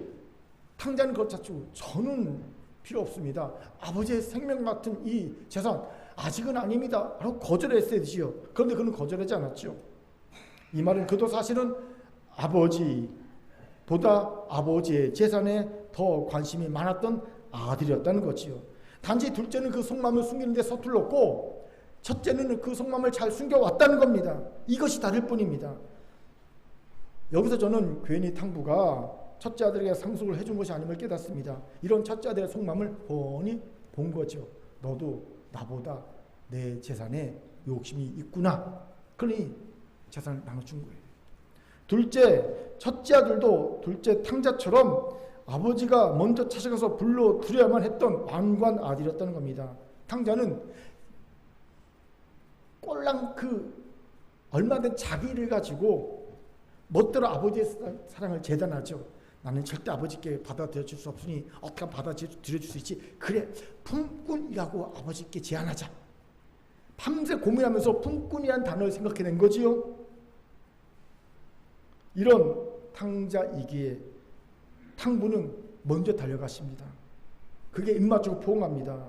Speaker 1: 탕자는 그렇죠. 저는 필요 없습니다. 아버지의 생명 같은 이 재산 아직은 아닙니다. 라고 거절했어야 되지요. 그런데 그는 거절하지 않았죠. 이 말은 그도 사실은 아버지보다 아버지의 재산에 더 관심이 많았던 아들이었다는 거지요. 단지 둘째는 그 속마음을 숨기는 데 서툴렀고 첫째는 그 속마음을 잘 숨겨왔다는 겁니다. 이것이 다를 뿐입니다. 여기서 저는 괜히 탕부가 첫째 아들에게 상속을 해준 것이 아님을 깨닫습니다. 이런 첫째 아들의 속마음을 뻔히 본 거죠. 너도 나보다 내 재산에 욕심이 있구나. 그러니 재산을 나눠준 거예요. 첫째 아들도 둘째 탕자처럼 아버지가 먼저 찾아가서 불러들여야만 했던 완고한 아들이었다는 겁니다. 탕자는 꼴랑 얼마 된 자기를 가지고 멋대로 아버지의 사랑을 재단하죠. 나는 절대 아버지께 받아들여줄 수 없으니 어떻게 하면 받아들여줄 수 있지? 그래, 품꾼이라고 아버지께 제안하자. 밤새 고민하면서 품꾼이라는 단어를 생각해낸 거지요. 이런 탕자이기에 탕부는 먼저 달려갔습니다. 그게 입맞추고 포옹합니다.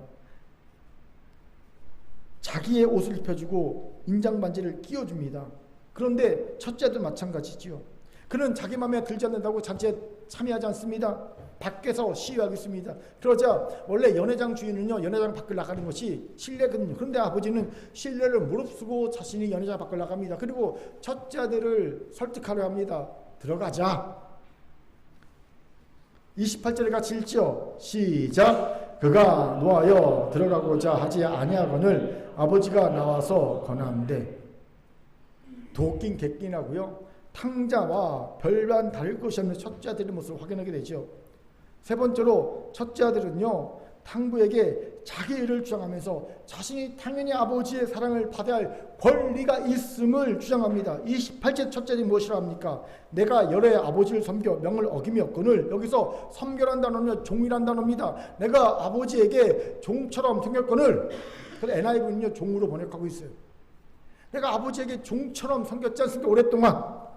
Speaker 1: 자기의 옷을 입혀주고 인장반지를 끼워줍니다. 그런데 첫째도 마찬가지지요. 그는 자기 마음에 들지 않는다고 잔치에 참여하지 않습니다. 밖에서 시위하겠습니다. 그러자 원래 연회장 주인은요, 연회장 밖을 나가는 것이 실례거든요. 그런데 아버지는 실례를 무릅쓰고 자신이 연회장 밖을 나갑니다. 그리고 첫째 아들을 설득하려 합니다. 들어가자. 28절에 같이 읽죠. 시작. 그가 놓아여 들어가고자 하지 아니하거늘 아버지가 나와서 권하는데, 도끼인 객기나고요. 탕자와 별반 다를 것이 없는 첫째 아들의 모습을 확인하게 되죠. 세 번째로 첫째 아들은요, 탕부에게 자기 일을 주장하면서 자신이 당연히 아버지의 사랑을 받아야 할 권리가 있음을 주장합니다. 28째 첫째 아들이 무엇이라 합니까? 내가 열의 아버지를 섬겨 명을 어김이었거늘, 여기서 섬겨란 단어는 종이란 단어입니다. 내가 아버지에게 종처럼 섬겼거늘, 그래서 NIV는요 종으로 번역하고 있어요. 내가 아버지에게 종처럼 섬겼지 않습니까? 오랫동안.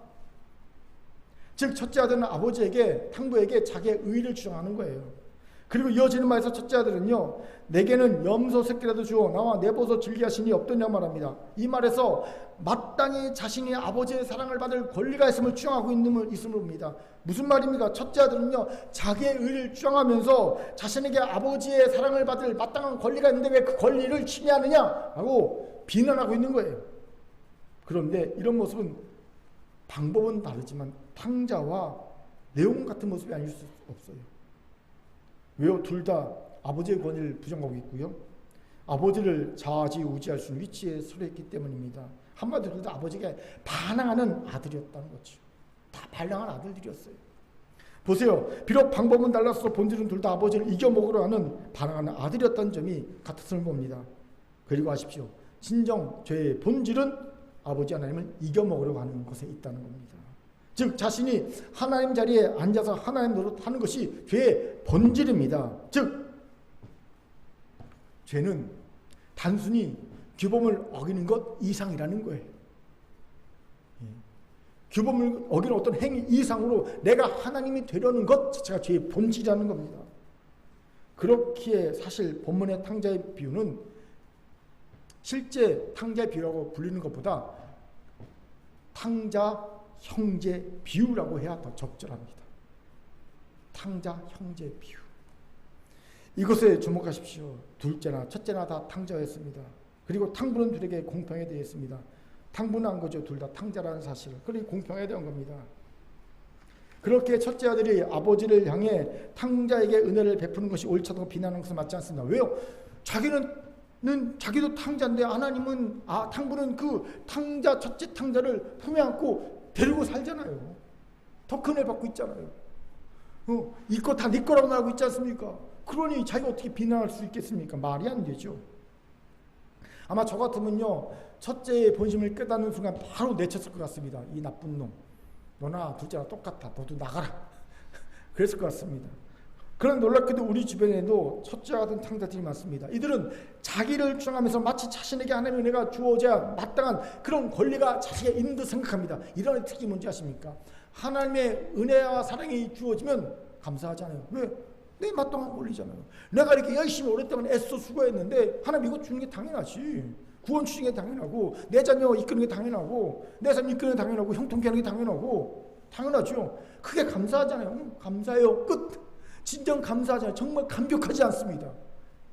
Speaker 1: 즉 첫째 아들은 아버지에게, 탕부에게 자기의 의의를 주장하는 거예요. 그리고 이어지는 말에서 첫째 아들은요, 내게는 염소 새끼라도 주어 나와 내버서 즐기 하시니 없더냐 말합니다. 이 말에서 마땅히 자신이 아버지의 사랑을 받을 권리가 있음을 주장하고 있음을 봅니다. 무슨 말입니까? 첫째 아들은요, 자기의 의를 주장하면서 자신에게 아버지의 사랑을 받을 마땅한 권리가 있는데 왜 그 권리를 침해하느냐라고 비난하고 있는 거예요. 그런데 이런 모습은 방법은 다르지만 탕자와 내용 같은 모습이 아닐 수 없어요. 왜요? 둘 다 아버지의 권위를 부정하고 있고요. 아버지를 좌지우지할 수 있는 위치에 서려 있기 때문입니다. 한마디로 둘 다 아버지에게 반항하는 아들이었다는 거죠. 다 반항한 아들들이었어요. 보세요. 비록 방법은 달라서 본질은 둘 다 아버지를 이겨먹으려 하는 반항하는 아들이었다는 점이 같았음을 봅니다. 그리고 아십시오. 진정 죄의 본질은 아버지 하나님을 이겨먹으려고 하는 것에 있다는 겁니다. 즉 자신이 하나님 자리에 앉아서 하나님 노릇하는 것이 죄의 본질입니다. 즉 죄는 단순히 규범을 어기는 것 이상이라는 거예요. 규범을 어기는 어떤 행위 이상으로 내가 하나님이 되려는 것 자체가 죄의 본질이라는 겁니다. 그렇기에 사실 본문의 탕자의 비유는 실제 탕자의 비유라고 불리는 것보다 탕자 형제 비유라고 해야 더 적절합니다. 탕자 형제 비유. 이것에 주목하십시오. 둘째나 첫째나 다 탕자였습니다. 그리고 탕부는 둘에게 공평에 대했습니다. 탕부는 한 거죠. 둘 다 탕자라는 사실을. 그리고 공평에 대한 겁니다. 그렇게 첫째 아들이 아버지를 향해 탕자에게 은혜를 베푸는 것이 옳다고 비난하는 것은 맞지 않습니다. 왜요? 자기도 탕자인데 하나님은 탕부는 그 탕자, 첫째 탕자를 품에 안고 데리고 살잖아요. 더 큰 애 받고 있잖아요. 이거 다 네 거라고 말하고 있지 않습니까? 그러니 자기가 어떻게 비난할 수 있겠습니까? 말이 안 되죠. 아마 저 같으면요, 첫째의 본심을 깨닫는 순간 바로 내쳤을 것 같습니다. 이 나쁜 놈, 너나 둘째나 똑같아, 너도 나가라. 그랬을 것 같습니다. 그런 놀랍게도 우리 주변에도 첫째와 같은 탕자들이 많습니다. 이들은 자기를 주장하면서 마치 자신에게 하나님의 은혜가 주어져야 마땅한 그런 권리가 자신에게 있는 듯 생각합니다. 이런 특징이 뭔지 아십니까? 하나님의 은혜와 사랑이 주어지면 감사하잖아요. 왜? 내 마땅한 권리잖아요. 내가 이렇게 열심히 오랫동안 애써 수고했는데 하나님 이거 주는 게 당연하지. 구원 주시는 게 당연하고, 내 자녀 이끄는 게 당연하고, 내 삶 이끄는 게 당연하고, 형통케 하는 게 당연하고, 당연하죠. 그게 감사하잖아요. 감사해요. 끝. 진정 감사하지 않아요. 정말 감격하지 않습니다.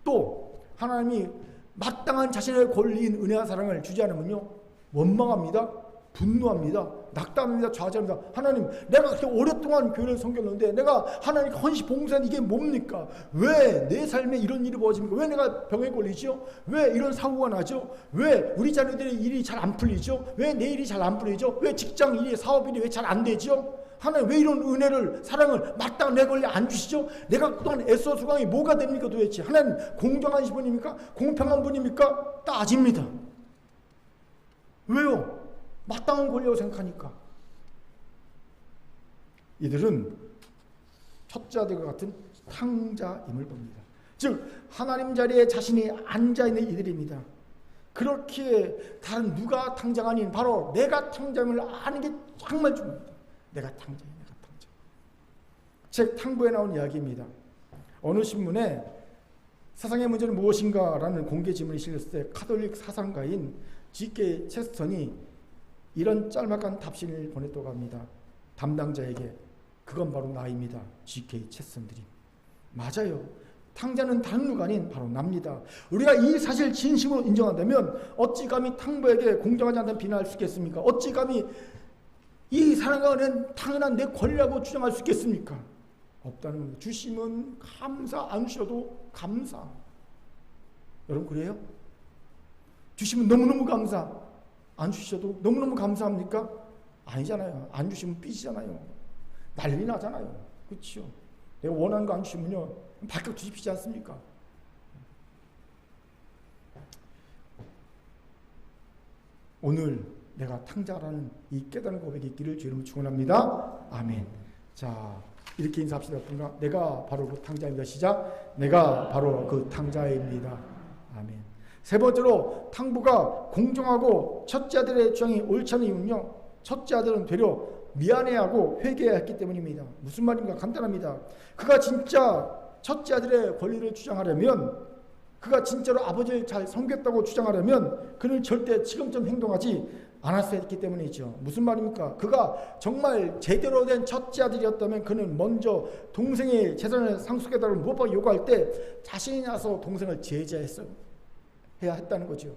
Speaker 1: 또 하나님이 마땅한 자신의 권리인 은혜와 사랑을 주지 않으면요, 원망합니다. 분노합니다. 낙담합니다. 좌절합니다. 하나님, 내가 그렇게 오랫동안 교회를 섬겼는데 내가 하나님 헌신 봉사한 이게 뭡니까? 왜 내 삶에 이런 일이 벌어집니까? 왜 내가 병에 걸리죠? 왜 이런 사고가 나죠? 왜 우리 자녀들의 일이 잘 안 풀리죠? 왜 내 일이 잘 안 풀리죠? 왜 직장 일이, 사업 일이 왜 잘 안 되죠? 하나님, 왜 이런 은혜를, 사랑을 마땅한 내 권리 안 주시죠? 내가 그동안 애써 수강이 뭐가 됩니까 도대체? 하나님 공정하신 분입니까? 공평한 분입니까? 따집니다. 왜요? 마땅한 권리라고 생각하니까. 이들은 첫째 아들과 같은 탕자임을 봅니다. 즉 하나님 자리에 자신이 앉아있는 이들입니다. 그렇게 다른 누가 탕자가 아닌 바로 내가 탕자임을 아는 게 정말 중요합니다. 내가 탕자임, 내가 탕자. 책 탕부에 나온 이야기입니다. 어느 신문에 세상의 문제는 무엇인가 라는 공개 질문이 실렸을 때 카톨릭 사상가인 G.K. 체스턴이 이런 짤막한 답신을 보냈다고 합니다. 담당자에게. 그건 바로 나입니다. G.K. 체스턴들이. 맞아요. 탕자는 다른 누가 아닌 바로 납니다. 우리가 이 사실 진심으로 인정한다면 어찌 감히 탕부에게 공정하지 않다는 비난할 수 있겠습니까? 어찌 감히 이 사랑과 은혜는 당연한 내 권리라고 주장할 수 있겠습니까? 없다는 겁니다. 주시면 감사, 안 주셔도 감사. 여러분 그래요? 주시면 너무너무 감사, 안 주셔도 너무너무 감사합니까? 아니잖아요. 안 주시면 삐지잖아요. 난리 나잖아요. 그렇죠? 내가 원하는 거 안 주시면요 발칵 뒤집히지 않습니까? 오늘 내가 탕자라는 이 깨달은 고백이 있기를 주의 이름으로 축원합니다. 아멘. 자, 이렇게 인사합시다. 내가 바로 그 탕자입니다. 시작. 내가 바로 그 탕자입니다. 아멘. 세 번째로 탕부가 공정하고 첫째 아들의 주장이 옳지 않은 이유는요, 첫째 아들은 되려 미안해하고 회개했기 때문입니다. 무슨 말인가? 간단합니다. 그가 진짜 첫째 아들의 권리를 주장하려면, 그가 진짜로 아버지를 잘 섬겼다고 주장하려면 그는 절대 지금처럼 행동하지 않았어야 했기 때문이죠. 무슨 말입니까? 그가 정말 제대로 된 첫째 아들이었다면 그는 먼저 동생의 재산을 상속해달라고 무엇보다 요구할 때 자신이 나서 동생을 제재했어야 했다는 거죠.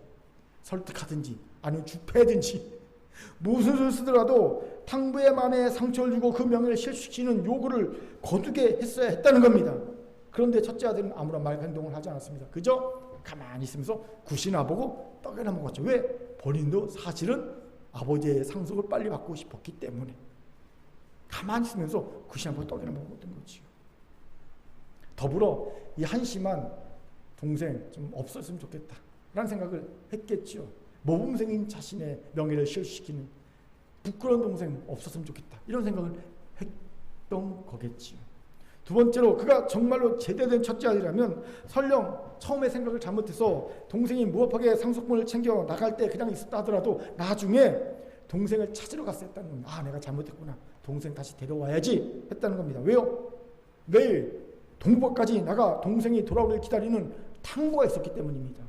Speaker 1: 설득하든지 아니면 주패든지 무슨 수를 쓰더라도 탕부의 마음에 상처를 주고 그 명예를 실추시키는 요구를 거두게 했어야 했다는 겁니다. 그런데 첫째 아들은 아무런 말 행동을 하지 않았습니다. 그저 가만히 있으면서 굿이나 보고 떡이나 먹었죠. 왜? 본인도 사실은 아버지의 상속을 빨리 받고 싶었기 때문에 가만히 있으면서 굿이나 보고 떡이나 먹었던 거지요. 더불어 이 한심한 동생 좀 없었으면 좋겠다 라는 생각을 했겠죠. 모범생인 자신의 명예를 실시키는 부끄러운 동생 없었으면 좋겠다 이런 생각을 했던 거겠지요. 두 번째로 그가 정말로 제대로 된 첫째 아들이라면 설령 처음에 생각을 잘못해서 동생이 무합하게 상속분을 챙겨 나갈 때 그냥 있었다 하더라도 나중에 동생을 찾으러 갔어야 했다는 겁니다. 아, 내가 잘못했구나. 동생 다시 데려와야지 했다는 겁니다. 왜요? 매일 동부까지 나가 동생이 돌아오길 기다리는 탕부가 있었기 때문입니다.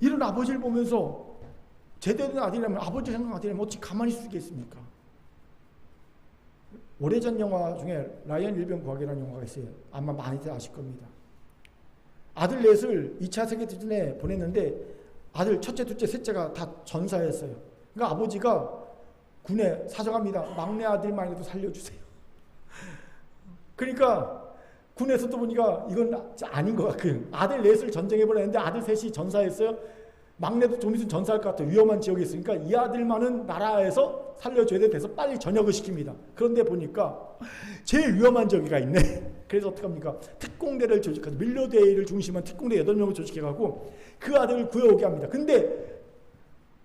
Speaker 1: 이런 아버지를 보면서 제대로 된 아들이라면, 아버지 생각 아들이라면 어찌 가만히 있을 수 있겠습니까? 오래전 영화 중에 라이언 일병 구하기라는 영화가 있어요. 아마 많이들 아실 겁니다. 아들 넷을 2차 세계대전에 보냈는데 아들 첫째, 둘째, 셋째가 다 전사했어요. 그러니까 아버지가 군에 사정합니다. 막내 아들만이라도 살려주세요. 그러니까 군에서도 보니까 이건 아닌 것 같아요. 아들 넷을 전쟁에 보냈는데 아들 셋이 전사했어요. 막내도 좀 있으면 전사할 것 같아요. 위험한 지역에 있으니까 이 아들만은 나라에서 살려줘야 돼서 빨리 전역을 시킵니다. 그런데 보니까 제일 위험한 지역이가 있네. 그래서 어떡합니까? 특공대를 조직하죠. 밀로데이를 중심한 특공대 8명을 조직해가고 그 아들을 구해오게 합니다. 근데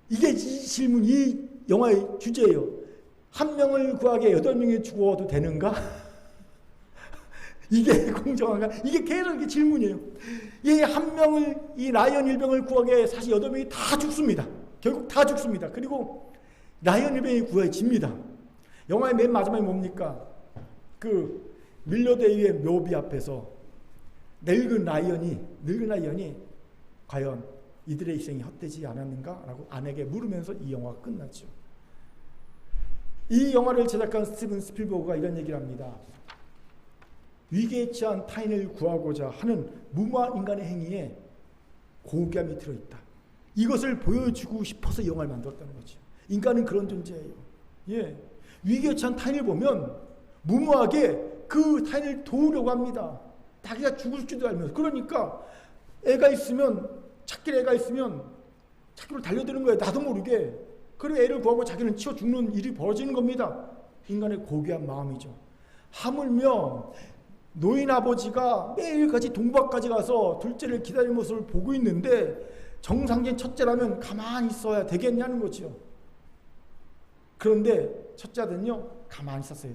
Speaker 1: 이게 이 질문, 이 영화의 주제예요. 한 명을 구하게 8명이 죽어도 되는가? 이게 공정한가? 이게 계속 이게 질문이에요. 이 한 명을, 이 라이언 일병을 구하게 사실 8명이 다 죽습니다. 결국 다 죽습니다. 그리고 라이언 일병이 구해집니다. 영화의 맨 마지막에 뭡니까? 그 밀러데이의 묘비 앞에서 늙은 라이언이 과연 이들의 희생이 헛되지 않았는가? 라고 아내에게 물으면서 이 영화가 끝났죠. 이 영화를 제작한 스티븐 스필버그가 이런 얘기를 합니다. 위기에 처한 타인을 구하고자 하는 무모한 인간의 행위에 고귀함이 들어있다. 이것을 보여주고 싶어서 영화를 만들었다는 거죠. 인간은 그런 존재예요. 예. 위기에 처한 타인을 보면 무모하게 그 타인을 도우려고 합니다. 자기가 죽을 줄도 알면서. 그러니까 애가 있으면, 찾길 애가 있으면 찾기로 달려드는 거예요. 나도 모르게. 그리고 애를 구하고 자기는 치워 죽는 일이 벌어지는 겁니다. 인간의 고귀한 마음이죠. 하물며 노인 아버지가 매일같이 동박까지 가서 둘째를 기다리는 모습을 보고 있는데 정상적인 첫째라면 가만히 있어야 되겠냐는 거죠. 그런데 첫째 아들은요, 가만히 있었어요.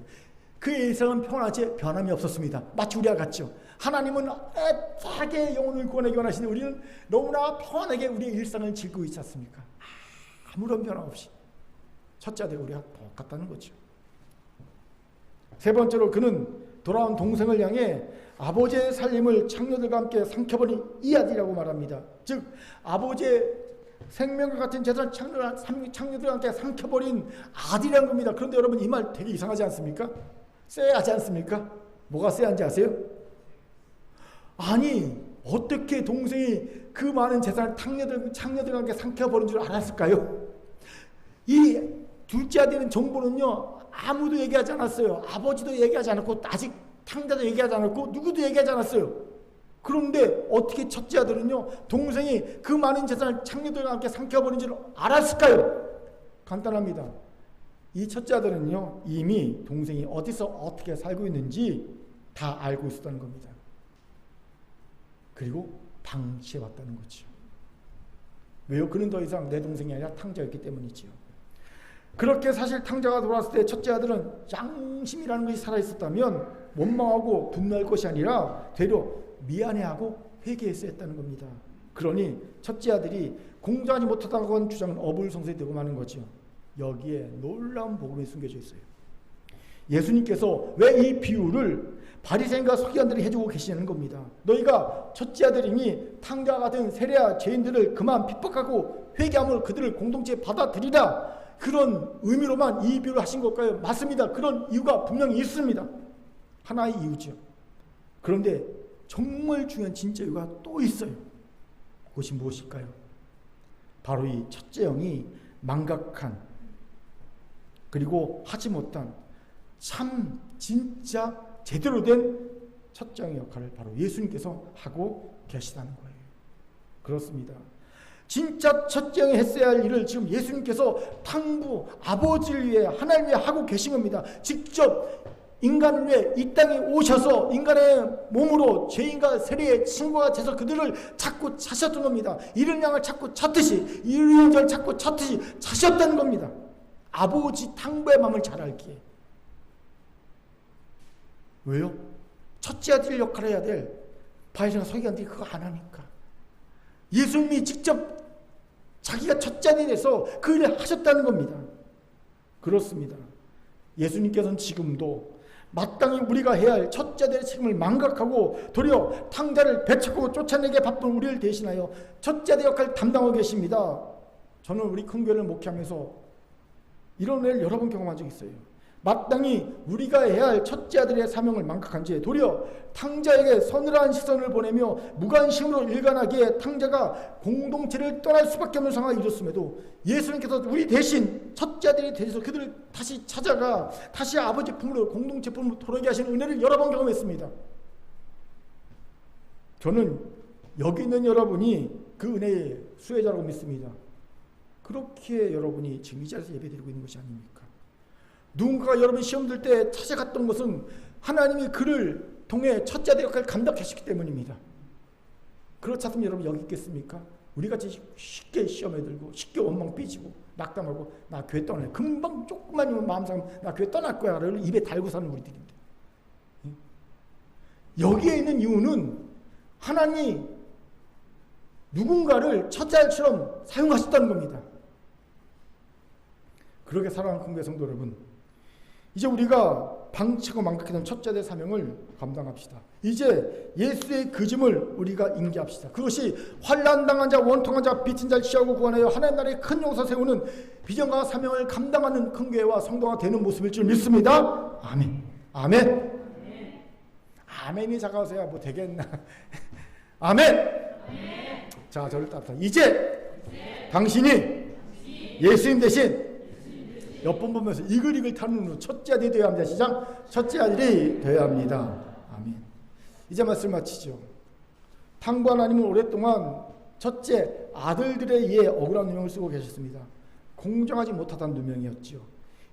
Speaker 1: 그 일상은 평안하지 변함이 없었습니다. 마치 우리와 같죠. 하나님은 애타게 영혼을 구원하기 원하시는데 우리는 너무나 평안하게 우리의 일상을 즐기고 있지 않습니까? 아무런 변화 없이. 첫째 아들 우리가 똑같다는 거죠. 세 번째로 그는 돌아온 동생을 향해 아버지의 살림을 창녀들과 함께 삼켜버린 이 아들이라고 말합니다. 즉 아버지의 생명과 같은 재산 창녀들과 함께 삼켜버린 아들이라는 겁니다. 그런데 여러분 이 말 되게 이상하지 않습니까? 쎄하지 않습니까? 뭐가 쎄한지 아세요? 아니 어떻게 동생이 그 많은 재산을 창녀들과 함께 삼켜버린 줄 알았을까요? 이 둘째 아들은 정보는요 아무도 얘기하지 않았어요. 아버지도 얘기하지 않았고 아직 탕자도 얘기하지 않았고 누구도 얘기하지 않았어요. 그런데 어떻게 첫째 아들은요 동생이 그 많은 재산을 창녀들과 함께 삼켜버린 줄 알았을까요? 간단합니다. 이 첫째 아들은요 이미 동생이 어디서 어떻게 살고 있는지 다 알고 있었다는 겁니다. 그리고 방치해왔다는 거죠. 왜요? 그는 더 이상 내 동생이 아니라 탕자였기 때문이지요. 그렇게 사실 탕자가 돌아왔을 때 첫째 아들은 양심이라는 것이 살아있었다면 원망하고 분노할 것이 아니라 되려 미안해하고 회개했어야 했다는 겁니다. 그러니 첫째 아들이 공정하지 못하다고 한 주장은 어불성설되고 마는 거죠. 여기에 놀라운 복음이 숨겨져 있어요. 예수님께서 왜 이 비유를 바리새인과 서기관들이 해주고 계시는 겁니다. 너희가 첫째 아들이니 탕자와 같은 세례와 죄인들을 그만 핍박하고 회개함으로 그들을 공동체에 받아들이라. 그런 의미로만 이 비유를 하신 걸까요? 맞습니다. 그런 이유가 분명히 있습니다. 하나의 이유죠. 그런데 정말 중요한 진짜 이유가 또 있어요. 그것이 무엇일까요? 바로 이 첫째 영이 망각한 그리고 하지 못한 참 진짜 제대로 된 첫째 영의 역할을 바로 예수님께서 하고 계시다는 거예요. 그렇습니다. 진짜 첫째 영이 했어야 할 일을 지금 예수님께서 탕부 아버지를 위해 하나님 위해 하고 계신 겁니다. 직접 인간을 위해 이 땅에 오셔서 인간의 몸으로 죄인과 세리의 친구가 돼서 그들을 찾고 찾으셨던 겁니다. 이른 양을 찾고 찾듯이 이른 절 찾고 찾듯이 찾으셨다는 겁니다. 아버지 탕부의 마음을 잘 알기에. 왜요? 첫째 아들 역할을 해야 될 바리새인과 서기관들이 그거 안 하니까. 예수님이 직접 자기가 첫째 아들이 돼서 그 일을 하셨다는 겁니다. 그렇습니다. 예수님께서는 지금도 마땅히 우리가 해야 할 첫째 아들의 책임을 망각하고 도리어 탕자를 배척하고 쫓아내게 바쁜 우리를 대신하여 첫째 아들 역할을 담당하고 계십니다. 저는 우리 큰 교회를 목회하면서 이런 일을 여러 번 경험한 적이 있어요. 마땅히 우리가 해야 할 첫째 아들의 사명을 망각한 채 도리어 탕자에게 서늘한 시선을 보내며 무관심으로 일관하기에 탕자가 공동체를 떠날 수밖에 없는 상황이 이뤘음에도 예수님께서 우리 대신 첫째 아들이 되셔서 그들을 다시 찾아가 다시 아버지 품으로 공동체 품으로 돌아오게 하시는 은혜를 여러 번 경험했습니다. 저는 여기 있는 여러분이 그 은혜의 수혜자라고 믿습니다. 그렇게 여러분이 지금 이 자리에서 예배드리고 있는 것이 아닙니까? 누군가가 여러분 시험 들 때 찾아갔던 것은 하나님이 그를 통해 첫째 아들 역할을 감당하셨기 때문입니다. 그렇지 않으면 여러분 여기 있겠습니까? 우리같이 쉽게 시험에 들고 쉽게 원망 삐지고 낙담하고 나 교회 떠날래. 금방 조금만 마음 상하면 나 교회 떠날 거야 라고 입에 달고 사는 우리들입니다. 여기에 있는 이유는 하나님이 누군가를 첫째 아들처럼 사용하셨다는 겁니다. 그렇게 사랑하는 큰교회 성도 여러분, 이제 우리가 방치고 망각했던 첫째 아들의 사명을 감당합시다. 이제 예수의 그 짐을 우리가 인계합시다. 그것이 환난당한 자, 원통한 자, 빚진 자를 취하고 구원하여 하나님 나라의 큰 용사 세우는 비전과 사명을 감당하는 큰교회와 성도가 되는 모습일 줄 믿습니다. 아멘. 아멘. 아멘이 작아서야 뭐 되겠나. 아멘. 자, 저를 따뜻하. 이제 당신이 예수님 대신 옆분 보면서 이글이글 타는 후 첫째 아들이 되어야 합니다. 시작. 첫째 아들이 되어야 합니다. 아멘. 이제 말씀 마치죠. 탕부 하나님은 오랫동안 첫째 아들들에 의해 억울한 누명을 쓰고 계셨습니다. 공정하지 못하다는 누명이었지요.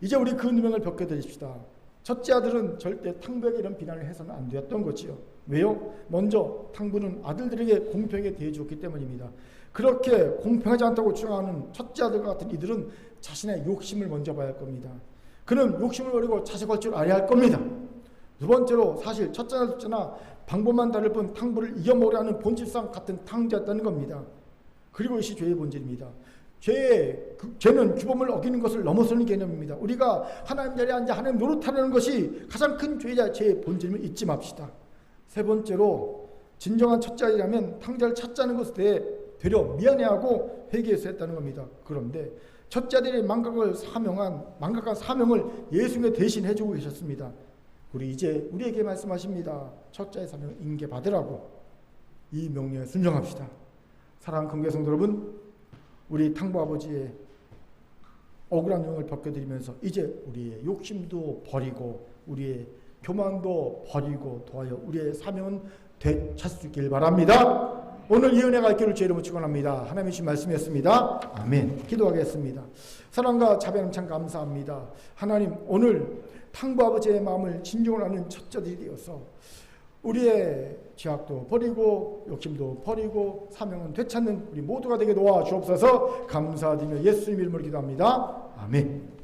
Speaker 1: 이제 우리 그 누명을 벗겨드립시다. 첫째 아들은 절대 탕부에게 이런 비난을 해서는 안 되었던 거지요. 왜요? 먼저 탕부는 아들들에게 공평하게 대해주었기 때문입니다. 그렇게 공평하지 않다고 주장하는 첫째 아들과 같은 이들은 자신의 욕심을 먼저 봐야 할 겁니다. 그는 욕심을 버리고 자식할 줄 알아야 할 겁니다. 두 번째로 사실 첫째나 둘째나 방법만 다를 뿐 탕부를 이겨먹으려 하는 본질상 같은 탕자였다는 겁니다. 그리고 이것이 죄의 본질입니다. 죄는 규범을 어기는 것을 넘어서는 개념입니다. 우리가 하나님 자리에 앉아 하나님 노릇하려는 것이 가장 큰 죄의 본질임을 잊지 맙시다. 세 번째로 진정한 첫째 아들이라면 탕자를 찾자는 것에 대해 되려 미안해하고 회개해서 했다는 겁니다. 그런데 첫째 아들의 망각한 사명을 예수님이 대신 해주고 계셨습니다. 이제 우리에게 말씀하십니다. 첫째의 사명을 인계받으라고. 이 명령에 순종합시다. 사랑하는 긍휼 성도 여러분, 우리 탕부 아버지의 억울한 영을 벗겨드리면서 이제 우리의 욕심도 버리고 우리의 교만도 버리고 도하여 우리의 사명은 되찾을 수 있길 바랍니다. 오늘 이 은혜가 있기를 주의 이름으로 축원합니다. 하나님의 주신 말씀이었습니다. 아멘. 기도하겠습니다. 사랑과 자비하는 참 감사합니다. 하나님, 오늘 탕부 아버지의 마음을 진정을 하는 첫째들이 되어서 우리의 죄악도 버리고 욕심도 버리고 사명은 되찾는 우리 모두가 되게 도와주옵소서. 감사드리며 예수님 이름으로 기도합니다. 아멘.